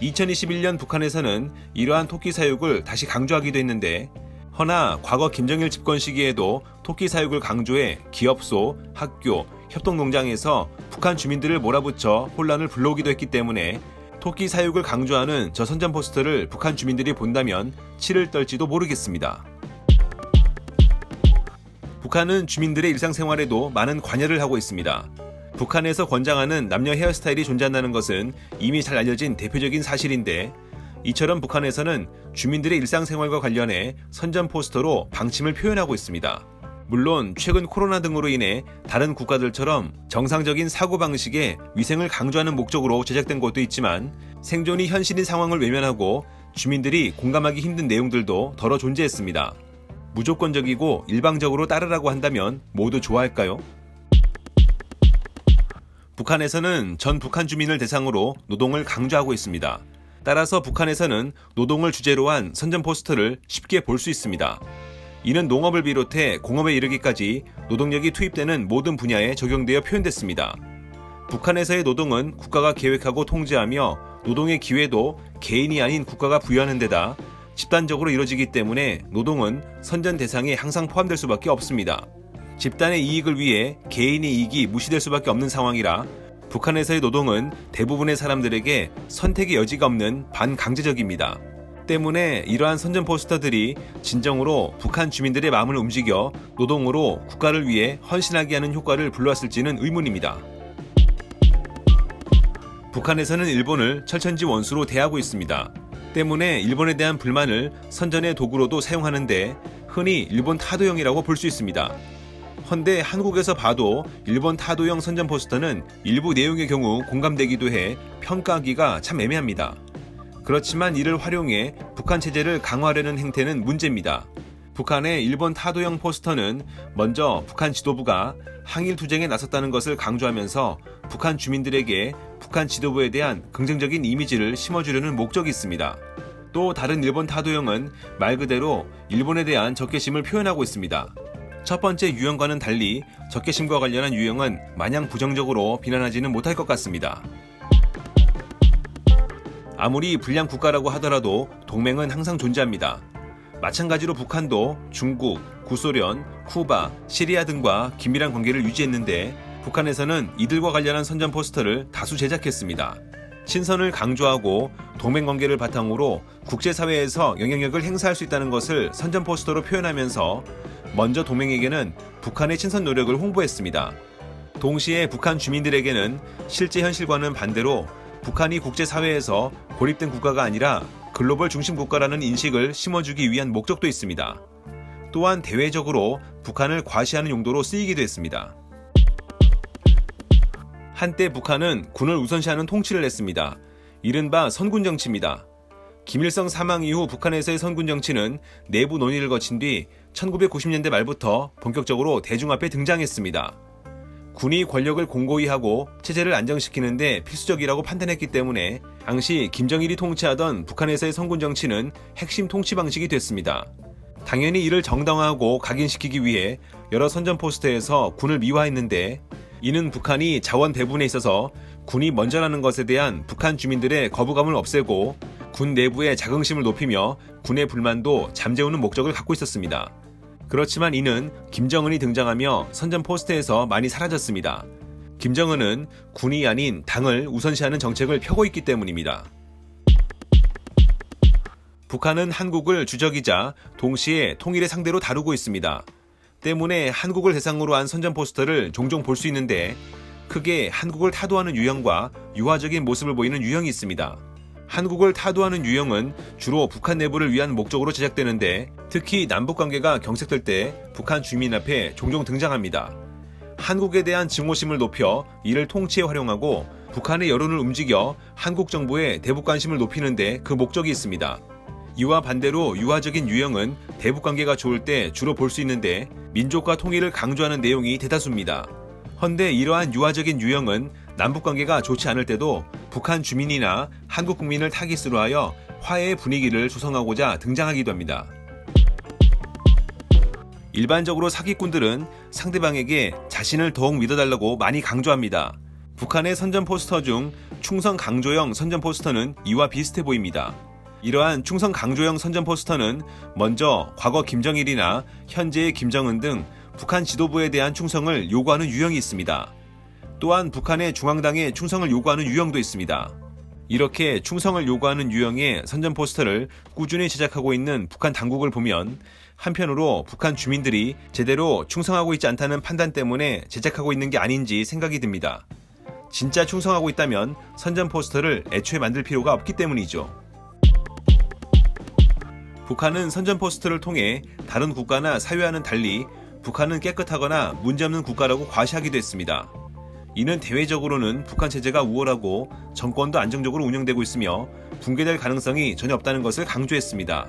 2021년 북한에서는 이러한 토끼 사육을 다시 강조하기도 했는데 허나 과거 김정일 집권 시기에도 토끼 사육을 강조해 기업소, 학교, 협동농장에서 북한 주민들을 몰아붙여 혼란을 불러오기도 했기 때문에 토끼 사육을 강조하는 저 선전 포스터를 북한 주민들이 본다면 치를 떨지도 모르겠습니다. 북한은 주민들의 일상생활에도 많은 관여를 하고 있습니다. 북한에서 권장하는 남녀 헤어스타일이 존재한다는 것은 이미 잘 알려진 대표적인 사실인데 이처럼 북한에서는 주민들의 일상생활과 관련해 선전 포스터로 방침을 표현하고 있습니다. 물론 최근 코로나 등으로 인해 다른 국가들처럼 정상적인 사고방식의 위생을 강조하는 목적으로 제작된 것도 있지만 생존이 현실인 상황을 외면하고 주민들이 공감하기 힘든 내용들도 덜어 존재했습니다. 무조건적이고 일방적으로 따르라고 한다면 모두 좋아할까요? 북한에서는 전 북한 주민을 대상으로 노동을 강조하고 있습니다. 따라서 북한에서는 노동을 주제로 한 선전 포스터를 쉽게 볼 수 있습니다. 이는 농업을 비롯해 공업에 이르기까지 노동력이 투입되는 모든 분야에 적용되어 표현됐습니다. 북한에서의 노동은 국가가 계획하고 통제하며 노동의 기회도 개인이 아닌 국가가 부여하는 데다 집단적으로 이루어지기 때문에 노동은 선전 대상에 항상 포함될 수밖에 없습니다. 집단의 이익을 위해 개인의 이익이 무시될 수밖에 없는 상황이라 북한에서의 노동은 대부분의 사람들에게 선택의 여지가 없는 반강제적입니다. 때문에 이러한 선전 포스터들이 진정으로 북한 주민들의 마음을 움직여 노동으로 국가를 위해 헌신하게 하는 효과를 불러왔을지는 의문입니다. 북한에서는 일본을 철천지 원수로 대하고 있습니다. 때문에 일본에 대한 불만을 선전의 도구로도 사용하는데 흔히 일본 타도형이라고 볼 수 있습니다. 헌데 한국에서 봐도 일본 타도형 선전 포스터는 일부 내용의 경우 공감되기도 해 평가하기가 참 애매합니다. 그렇지만 이를 활용해 북한 체제를 강화하려는 행태는 문제입니다. 북한의 일본 타도형 포스터는 먼저 북한 지도부가 항일 투쟁에 나섰다는 것을 강조하면서 북한 주민들에게 북한 지도부에 대한 긍정적인 이미지를 심어주려는 목적이 있습니다. 또 다른 일본 타도형은 말 그대로 일본에 대한 적개심을 표현하고 있습니다. 첫 번째 유형과는 달리 적개심과 관련한 유형은 마냥 부정적으로 비난하지는 못할 것 같습니다. 아무리 불량 국가라고 하더라도 동맹은 항상 존재합니다. 마찬가지로 북한도 중국, 구소련, 쿠바, 시리아 등과 긴밀한 관계를 유지했는데 북한에서는 이들과 관련한 선전 포스터를 다수 제작했습니다. 친선을 강조하고 동맹 관계를 바탕으로 국제사회에서 영향력을 행사할 수 있다는 것을 선전 포스터로 표현하면서 먼저 동맹에게는 북한의 친선 노력을 홍보했습니다. 동시에 북한 주민들에게는 실제 현실과는 반대로 북한이 국제사회에서 고립된 국가가 아니라 글로벌 중심 국가라는 인식을 심어주기 위한 목적도 있습니다. 또한 대외적으로 북한을 과시하는 용도로 쓰이기도 했습니다. 한때 북한은 군을 우선시하는 통치를 했습니다. 이른바 선군 정치입니다. 김일성 사망 이후 북한에서의 선군 정치는 내부 논의를 거친 뒤 1990년대 말부터 본격적으로 대중 앞에 등장했습니다. 군이 권력을 공고히 하고 체제를 안정시키는데 필수적이라고 판단했기 때문에 당시 김정일이 통치하던 북한에서의 선군 정치는 핵심 통치 방식이 됐습니다. 당연히 이를 정당화하고 각인시키기 위해 여러 선전 포스터에서 군을 미화했는데 이는 북한이 자원 배분에 있어서 군이 먼저라는 것에 대한 북한 주민들의 거부감을 없애고 군 내부의 자긍심을 높이며 군의 불만도 잠재우는 목적을 갖고 있었습니다. 그렇지만 이는 김정은이 등장하며 선전 포스터에서 많이 사라졌습니다. 김정은은 군이 아닌 당을 우선시하는 정책을 펴고 있기 때문입니다. 북한은 한국을 주적이자 동시에 통일의 상대로 다루고 있습니다. 때문에 한국을 대상으로 한 선전 포스터를 종종 볼 수 있는데 크게 한국을 타도하는 유형과 유화적인 모습을 보이는 유형이 있습니다. 한국을 타도하는 유형은 주로 북한 내부를 위한 목적으로 제작되는데 특히 남북관계가 경색될 때 북한 주민 앞에 종종 등장합니다. 한국에 대한 증오심을 높여 이를 통치에 활용하고 북한의 여론을 움직여 한국 정부의 대북 관심을 높이는 데 그 목적이 있습니다. 이와 반대로 유화적인 유형은 대북관계가 좋을 때 주로 볼 수 있는데 민족과 통일을 강조하는 내용이 대다수입니다. 헌데 이러한 유화적인 유형은 남북관계가 좋지 않을 때도 북한 주민이나 한국 국민을 타깃으로 하여 화해의 분위기를 조성하고자 등장하기도 합니다. 일반적으로 사기꾼들은 상대방에게 자신을 더욱 믿어달라고 많이 강조합니다. 북한의 선전 포스터 중 충성 강조형 선전 포스터는 이와 비슷해 보입니다. 이러한 충성 강조형 선전 포스터는 먼저 과거 김정일이나 현재의 김정은 등 북한 지도부에 대한 충성을 요구하는 유형이 있습니다. 또한 북한의 중앙당에 충성을 요구하는 유형도 있습니다. 이렇게 충성을 요구하는 유형의 선전 포스터를 꾸준히 제작하고 있는 북한 당국을 보면 한편으로 북한 주민들이 제대로 충성하고 있지 않다는 판단 때문에 제작하고 있는 게 아닌지 생각이 듭니다. 진짜 충성하고 있다면 선전 포스터를 애초에 만들 필요가 없기 때문이죠. 북한은 선전 포스터를 통해 다른 국가나 사회와는 달리 북한은 깨끗하거나 문제없는 국가라고 과시하기도 했습니다. 이는 대외적으로는 북한 체제가 우월하고 정권도 안정적으로 운영되고 있으며 붕괴될 가능성이 전혀 없다는 것을 강조했습니다.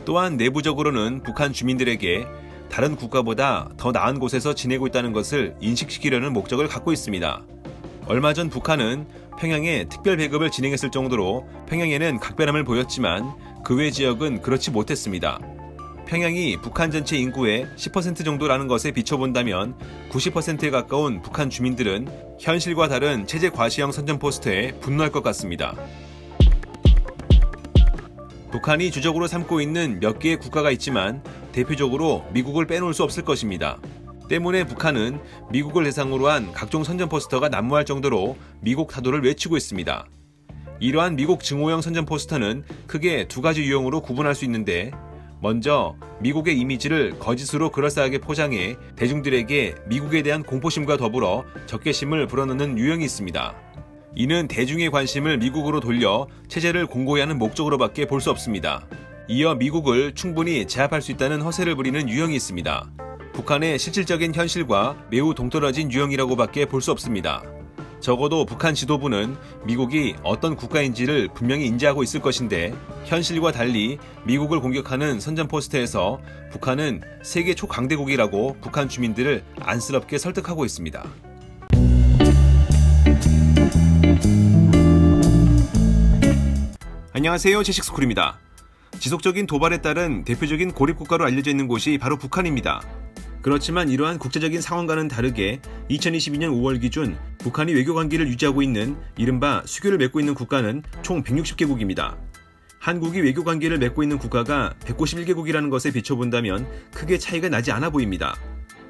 또한 내부적으로는 북한 주민들에게 다른 국가보다 더 나은 곳에서 지내고 있다는 것을 인식시키려는 목적을 갖고 있습니다. 얼마 전 북한은 평양에 특별 배급을 진행했을 정도로 평양에는 각별함을 보였지만 그 외 지역은 그렇지 못했습니다. 평양이 북한 전체 인구의 10% 정도라는 것에 비춰본다면 90%에 가까운 북한 주민들은 현실과 다른 체제 과시형 선전 포스터에 분노할 것 같습니다. 북한이 주적으로 삼고 있는 몇 개의 국가가 있지만 대표적으로 미국을 빼놓을 수 없을 것입니다. 때문에 북한은 미국을 대상으로 한 각종 선전 포스터가 난무할 정도로 미국 타도를 외치고 있습니다. 이러한 미국 증오형 선전 포스터는 크게 두 가지 유형으로 구분할 수 있는데, 먼저 미국의 이미지를 거짓으로 그럴싸하게 포장해 대중들에게 미국에 대한 공포심과 더불어 적개심을 불어넣는 유형이 있습니다. 이는 대중의 관심을 미국으로 돌려 체제를 공고히 하는 목적으로밖에 볼 수 없습니다. 이어 미국을 충분히 제압할 수 있다는 허세를 부리는 유형이 있습니다. 북한의 실질적인 현실과 매우 동떨어진 유형이라고밖에 볼 수 없습니다. 적어도 북한 지도부는 미국이 어떤 국가인지를 분명히 인지하고 있을 것인데, 현실과 달리 미국을 공격하는 선전 포스터에서 북한은 세계 초강대국이라고 북한 주민들을 안쓰럽게 설득하고 있습니다. 안녕하세요, 제식스쿨입니다. 지속적인 도발에 따른 대표적인 고립국가로 알려져 있는 곳이 바로 북한입니다. 그렇지만 이러한 국제적인 상황과는 다르게 2022년 5월 기준 북한이 외교관계를 유지하고 있는 이른바 수교를 맺고 있는 국가는 총 160개국입니다. 한국이 외교관계를 맺고 있는 국가가 151개국이라는 것에 비춰본다면 크게 차이가 나지 않아 보입니다.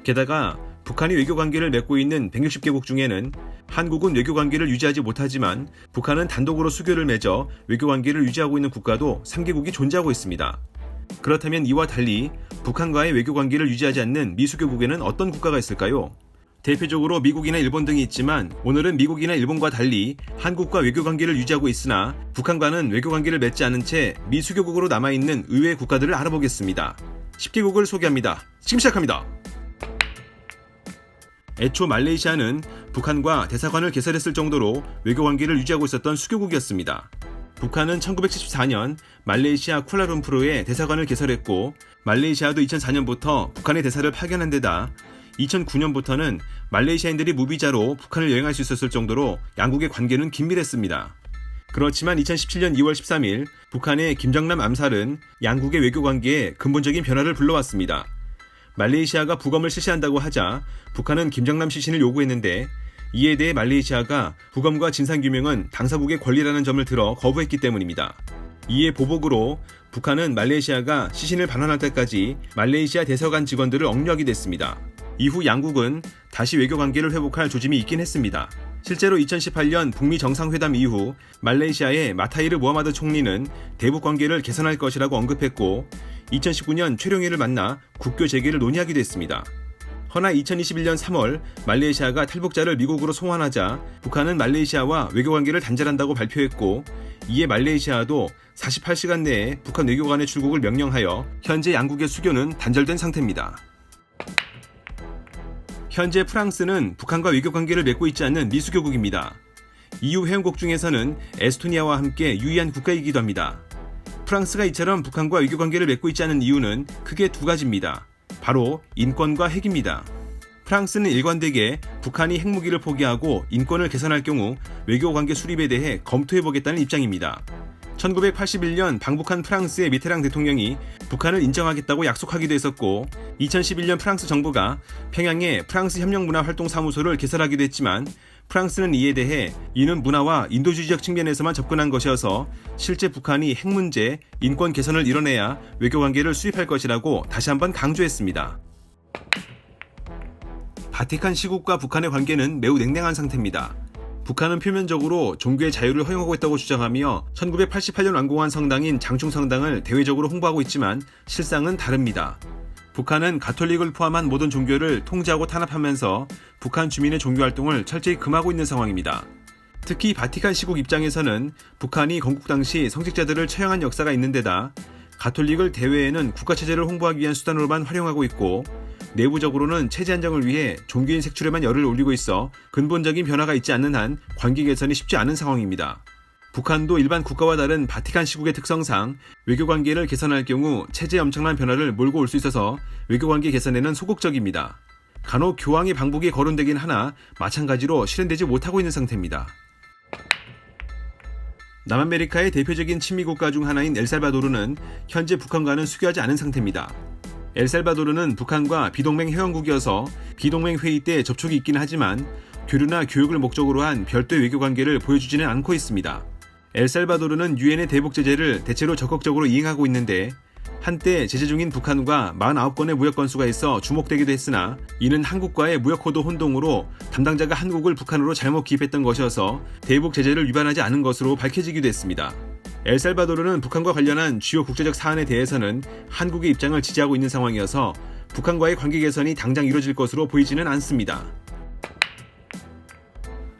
게다가 북한이 외교관계를 맺고 있는 160개국 중에는 한국은 외교관계를 유지하지 못하지만 북한은 단독으로 수교를 맺어 외교관계를 유지하고 있는 국가도 3개국이 존재하고 있습니다. 그렇다면 이와 달리 북한과의 외교관계를 유지하지 않는 미수교국에는 어떤 국가가 있을까요? 대표적으로 미국이나 일본 등이 있지만 오늘은 미국이나 일본과 달리 한국과 외교관계를 유지하고 있으나 북한과는 외교관계를 맺지 않은 채 미수교국으로 남아있는 의외의 국가들을 알아보겠습니다. 10개국을 소개합니다. 지금 시작합니다. 애초 말레이시아는 북한과 대사관을 개설했을 정도로 외교관계를 유지하고 있었던 수교국이었습니다. 북한은 1974년 말레이시아 쿠알라룸푸르에 대사관을 개설했고, 말레이시아도 2004년부터 북한의 대사를 파견한 데다 2009년부터는 말레이시아인들이 무비자로 북한을 여행할 수 있었을 정도로 양국의 관계는 긴밀했습니다. 그렇지만 2017년 2월 13일 북한의 김정남 암살은 양국의 외교관계에 근본적인 변화를 불러왔습니다. 말레이시아가 부검을 실시한다고 하자 북한은 김정남 시신을 요구했는데, 이에 대해 말레이시아가 부검과 진상규명은 당사국의 권리라는 점을 들어 거부했기 때문입니다. 이에 보복으로 북한은 말레이시아가 시신을 반환할 때까지 말레이시아 대사관 직원들을 억류하게 됐습니다. 이후 양국은 다시 외교관계를 회복할 조짐이 있긴 했습니다. 실제로 2018년 북미 정상회담 이후 말레이시아의 마타히르 무하마드 총리는 대북관계를 개선할 것이라고 언급했고, 2019년 최룡해를 만나 국교 재개를 논의하기도 했습니다. 허나 2021년 3월 말레이시아가 탈북자를 미국으로 송환하자 북한은 말레이시아와 외교관계를 단절한다고 발표했고, 이에 말레이시아도 48시간 내에 북한 외교관의 출국을 명령하여 현재 양국의 수교는 단절된 상태입니다. 현재 프랑스는 북한과 외교관계를 맺고 있지 않는 미수교국입니다. EU 회원국 중에서는 에스토니아와 함께 유의한 국가이기도 합니다. 프랑스가 이처럼 북한과 외교관계를 맺고 있지 않은 이유는 크게 두 가지입니다. 바로 인권과 핵입니다. 프랑스는 일관되게 북한이 핵무기를 포기하고 인권을 개선할 경우 외교관계 수립에 대해 검토해보겠다는 입장입니다. 1981년 방북한 프랑스의 미테랑 대통령이 북한을 인정하겠다고 약속하기도 했었고, 2011년 프랑스 정부가 평양에 프랑스 협력문화활동사무소를 개설하기도 했지만 프랑스는 이에 대해 이는 문화와 인도주의적 측면에서만 접근한 것이어서 실제 북한이 핵 문제, 인권 개선을 이뤄내야 외교관계를 수립할 것이라고 다시 한번 강조했습니다. 바티칸 시국과 북한의 관계는 매우 냉랭한 상태입니다. 북한은 표면적으로 종교의 자유를 허용하고 있다고 주장하며 1988년 완공한 성당인 장충성당을 대외적으로 홍보하고 있지만 실상은 다릅니다. 북한은 가톨릭을 포함한 모든 종교를 통제하고 탄압하면서 북한 주민의 종교활동을 철저히 금하고 있는 상황입니다. 특히 바티칸 시국 입장에서는 북한이 건국 당시 성직자들을 처형한 역사가 있는 데다 가톨릭을 대외에는 국가체제를 홍보하기 위한 수단으로만 활용하고 있고, 내부적으로는 체제 안정을 위해 종교인 색출에만 열을 올리고 있어 근본적인 변화가 있지 않는 한 관계 개선이 쉽지 않은 상황입니다. 북한도 일반 국가와 다른 바티칸 시국의 특성상 외교관계를 개선할 경우 체제에 엄청난 변화를 몰고 올 수 있어서 외교관계 개선에는 소극적입니다. 간혹 교황의 방북이 거론되긴 하나 마찬가지로 실현되지 못하고 있는 상태입니다. 남아메리카의 대표적인 친미 국가 중 하나인 엘살바도르는 현재 북한과는 수교하지 않은 상태입니다. 엘살바도르는 북한과 비동맹 회원국이어서 비동맹 회의 때 접촉이 있긴 하지만 교류나 교육을 목적으로 한 별도의 외교관계를 보여주지는 않고 있습니다. 엘살바도르는 유엔의 대북 제재를 대체로 적극적으로 이행하고 있는데 한때 제재 중인 북한과 49건의 무역 건수가 있어 주목되기도 했으나 이는 한국과의 무역호도 혼동으로 담당자가 한국을 북한으로 잘못 기입했던 것이어서 대북 제재를 위반하지 않은 것으로 밝혀지기도 했습니다. 엘살바도르는 북한과 관련한 주요 국제적 사안에 대해서는 한국의 입장을 지지하고 있는 상황이어서 북한과의 관계 개선이 당장 이루어질 것으로 보이지는 않습니다.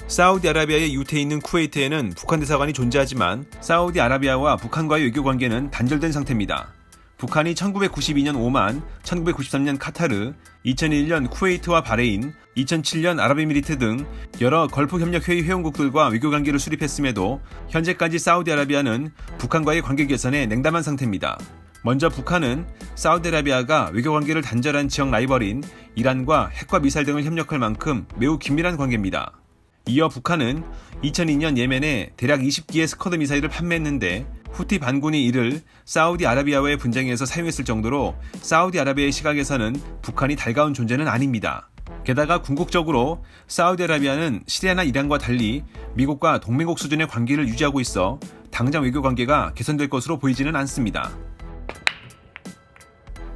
사우디아라비아의 유태에 있는 쿠웨이트에는 북한 대사관이 존재하지만 사우디아라비아와 북한과의 외교관계는 단절된 상태입니다. 북한이 1992년 오만, 1993년 카타르, 2001년 쿠웨이트와 바레인, 2007년 아랍에미리트 등 여러 걸프협력회의 회원국들과 외교관계를 수립했음에도 현재까지 사우디아라비아는 북한과의 관계 개선에 냉담한 상태입니다. 먼저 북한은 사우디아라비아가 외교관계를 단절한 지역 라이벌인 이란과 핵과 미사일 등을 협력할 만큼 매우 긴밀한 관계입니다. 이어 북한은 2002년 예멘에 대략 20기의 스커드 미사일을 판매했는데 후티 반군이 이를 사우디아라비아와의 분쟁에서 사용했을 정도로 사우디아라비아의 시각에서는 북한이 달가운 존재는 아닙니다. 게다가 궁극적으로 사우디아라비아는 시리아나 이란과 달리 미국과 동맹국 수준의 관계를 유지하고 있어 당장 외교관계가 개선될 것으로 보이지는 않습니다.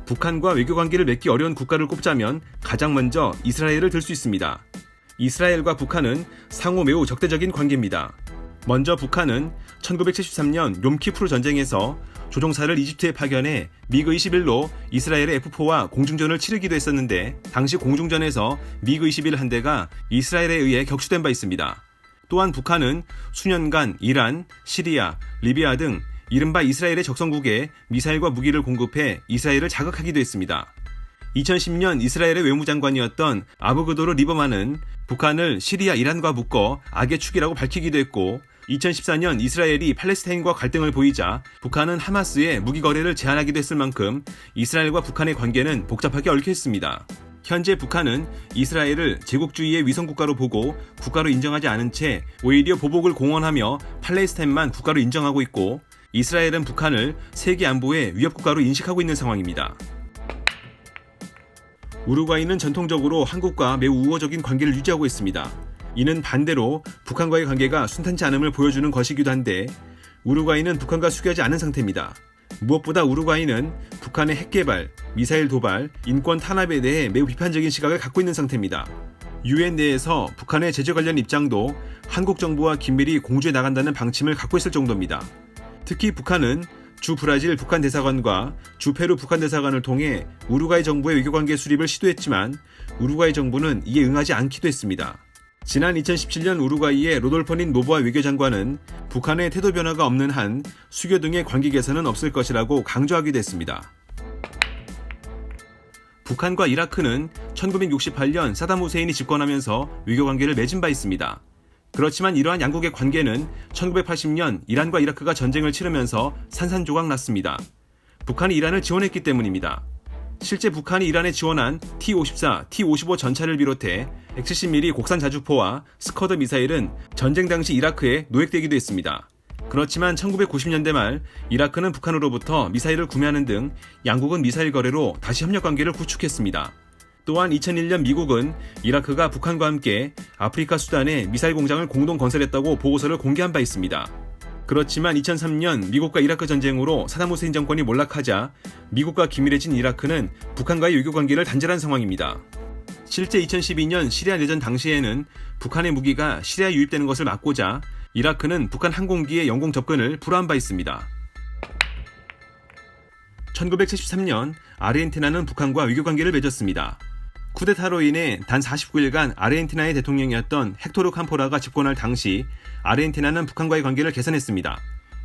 북한과 외교관계를 맺기 어려운 국가를 꼽자면 가장 먼저 이스라엘을 들 수 있습니다. 이스라엘과 북한은 상호 매우 적대적인 관계입니다. 먼저 북한은 1973년 욤키푸르 전쟁에서 조종사를 이집트에 파견해 미그 21로 이스라엘의 F4와 공중전을 치르기도 했었는데 당시 공중전에서 미그 21 한 대가 이스라엘에 의해 격추된 바 있습니다. 또한 북한은 수년간 이란, 시리아, 리비아 등 이른바 이스라엘의 적성국에 미사일과 무기를 공급해 이스라엘을 자극하기도 했습니다. 2010년 이스라엘의 외무장관이었던 아부그도르 리버만은 북한을 시리아, 이란과 묶어 악의 축이라고 밝히기도 했고 2014년 이스라엘이 팔레스타인과 갈등을 보이자 북한은 하마스에 무기 거래를 제한하기도 했을 만큼 이스라엘과 북한의 관계는 복잡하게 얽혀 있습니다. 현재 북한은 이스라엘을 제국주의의 위성국가로 보고 국가로 인정하지 않은 채 오히려 보복을 공언하며 팔레스타인만 국가로 인정하고 있고 이스라엘은 북한을 세계 안보의 위협국가로 인식하고 있는 상황입니다. 우루과이는 전통적으로 한국과 매우 우호적인 관계를 유지하고 있습니다. 이는 반대로 북한과의 관계가 순탄치 않음을 보여주는 것이기도 한데 우루과이는 북한과 수교하지 않은 상태입니다. 무엇보다 우루과이는 북한의 핵개발, 미사일 도발, 인권 탄압에 대해 매우 비판적인 시각을 갖고 있는 상태입니다. 유엔 내에서 북한의 제재 관련 입장도 한국 정부와 긴밀히 공조해 나간다는 방침을 갖고 있을 정도입니다. 특히 북한은 주 브라질 북한 대사관과 주 페루 북한 대사관을 통해 우루과이 정부의 외교관계 수립을 시도했지만 우루과이 정부는 이에 응하지 않기도 했습니다. 지난 2017년 우루과이의 로돌포닌 노보아 외교장관은 북한의 태도 변화가 없는 한 수교 등의 관계 개선은 없을 것이라고 강조하기도 했습니다. 북한과 이라크는 1968년 사담 후세인이 집권하면서 외교관계를 맺은 바 있습니다. 그렇지만 이러한 양국의 관계는 1980년 이란과 이라크가 전쟁을 치르면서 산산조각 났습니다. 북한이 이란을 지원했기 때문입니다. 실제 북한이 이란에 지원한 T-54, T-55 전차를 비롯해 170mm 곡산 자주포와 스커드 미사일은 전쟁 당시 이라크에 노획되기도 했습니다. 그렇지만 1990년대 말 이라크는 북한으로부터 미사일을 구매하는 등 양국은 미사일 거래로 다시 협력관계를 구축했습니다. 또한 2001년 미국은 이라크가 북한과 함께 아프리카 수단에 미사일 공장을 공동 건설했다고 보고서를 공개한 바 있습니다. 그렇지만 2003년 미국과 이라크 전쟁으로 사담 후세인 정권이 몰락하자 미국과 긴밀해진 이라크는 북한과의 외교관계를 단절한 상황입니다. 실제 2012년 시리아 내전 당시에는 북한의 무기가 시리아에 유입되는 것을 막고자 이라크는 북한 항공기의 영공 접근을 불허한 바 있습니다. 1973년 아르헨티나는 북한과 외교관계를 맺었습니다. 쿠데타로 인해 단 49일간 아르헨티나의 대통령이었던 헥토르 캄포라가 집권할 당시 아르헨티나는 북한과의 관계를 개선했습니다.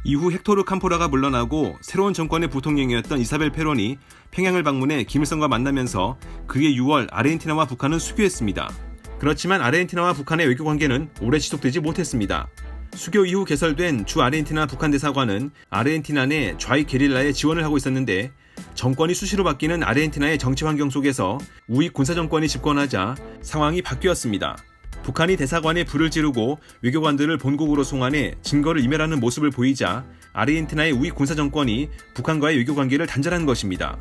이후 헥토르 캄포라가 물러나고 새로운 정권의 부통령이었던 이사벨 페론이 평양을 방문해 김일성과 만나면서 그해 6월 아르헨티나와 북한은 수교했습니다. 그렇지만 아르헨티나와 북한의 외교관계는 오래 지속되지 못했습니다. 수교 이후 개설된 주 아르헨티나 북한 대사관은 아르헨티나 내 좌익 게릴라에 지원을 하고 있었는데 정권이 수시로 바뀌는 아르헨티나의 정치 환경 속에서 우익 군사정권이 집권하자 상황이 바뀌었습니다. 북한이 대사관에 불을 지르고 외교관들을 본국으로 송환해 증거를 인멸하는 모습을 보이자 아르헨티나의 우익 군사정권이 북한과의 외교관계를 단절한 것입니다.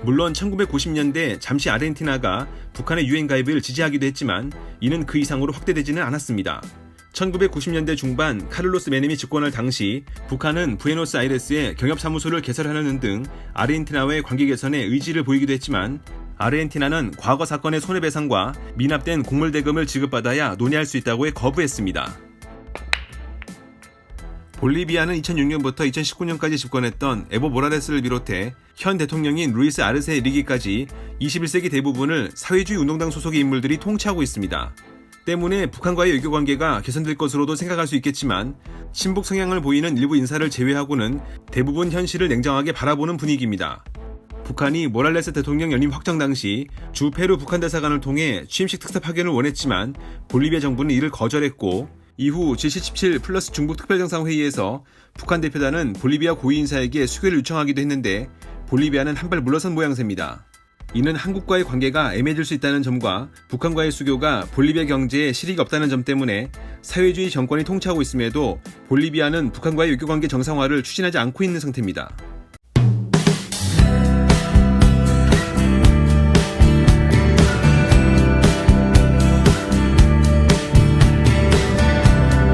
물론 1990년대 잠시 아르헨티나가 북한의 유엔 가입을 지지하기도 했지만 이는 그 이상으로 확대되지는 않았습니다. 1990년대 중반 카를로스 메넴이 집권할 당시 북한은 부에노스아이레스에 경협사무소를 개설하려는 등 아르헨티나와의 관계 개선에 의지를 보이기도 했지만 아르헨티나는 과거 사건의 손해배상과 미납된 곡물 대금을 지급받아야 논의할 수 있다고 해 거부했습니다. 볼리비아는 2006년부터 2019년까지 집권했던 에보 모라레스를 비롯해 현 대통령인 루이스 아르세 리기까지 21세기 대부분을 사회주의 운동당 소속의 인물들이 통치하고 있습니다. 때문에 북한과의 외교관계가 개선될 것으로도 생각할 수 있겠지만 친북 성향을 보이는 일부 인사를 제외하고는 대부분 현실을 냉정하게 바라보는 분위기입니다. 북한이 모랄레스 대통령 연임 확정 당시 주 페루 북한 대사관을 통해 취임식 특사 파견을 원했지만 볼리비아 정부는 이를 거절했고 이후 G77 플러스 중북 특별정상회의에서 북한 대표단은 볼리비아 고위 인사에게 수교를 요청하기도 했는데 볼리비아는 한 발 물러선 모양새입니다. 이는 한국과의 관계가 애매해질 수 있다는 점과 북한과의 수교가 볼리비아 경제에 실익이 없다는 점 때문에 사회주의 정권이 통치하고 있음에도 볼리비아는 북한과의 외교관계 정상화를 추진하지 않고 있는 상태입니다.